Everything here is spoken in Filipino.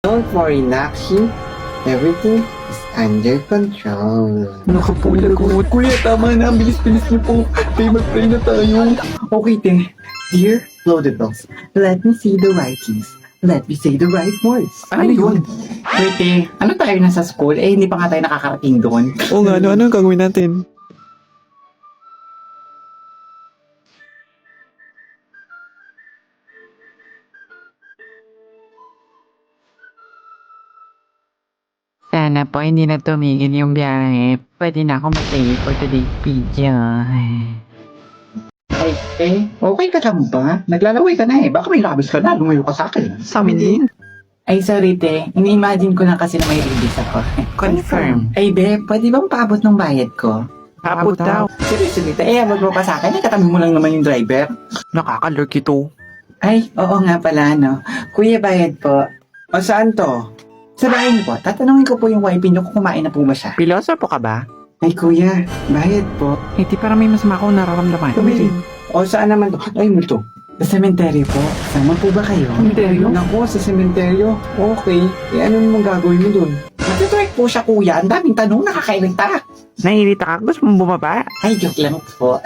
Don't worry, Nakshi. Everything is under control. Nakapulagot. Kuya, tama na. Ang bilis-bilis niyo po. Tay, mag-pray na tayo. Okay, te. Dear Lodables, let me see the writings. Let me say the right words. Ano yun? Pwede. Ano tayo nasa school? Eh, hindi pa nga tayo nakakarating doon. Oo nga, ano ang gagawin natin? Sana po hindi na tumigil yung biyahe. Pwede na ako mag-stay for today's video. Ay, okay ka lang ba? Naglalaway ka na eh. Baka may labis ka na. Lumayo ka sa akin. Sa amin din. Ay, sorry, te. Ini-imagine ko lang kasi na may release ako. Confirm. Ay, be, pwede bang paabot ng bayad ko? Abot daw. Seriously, te. Abot mo pa sa akin. Katabi mo lang naman yung driver. Nakakalurk ito. Ay, oo nga pala, no. Kuya, bayad po. O, saan to? Sa bahay niyo po. Tatanungin ko po yung wife niyo kung kumain na po ba siya. Pilosopo ka ba? Ay, kuya, bayad po. Eh, di parang may masama akong nararamdaman. Tumili. O, saan naman to? Ay, multo. Sa sementeryo po. Sama po ba kayo? Sementeryo? Naku, sa sementeryo. Okay. Eh, ano namang gagawin mo dun? Natitrek po siya, kuya. Ang daming tanong, nakakairita. Naiirita ka? Gusto mong bumaba? Ay, joke lang po.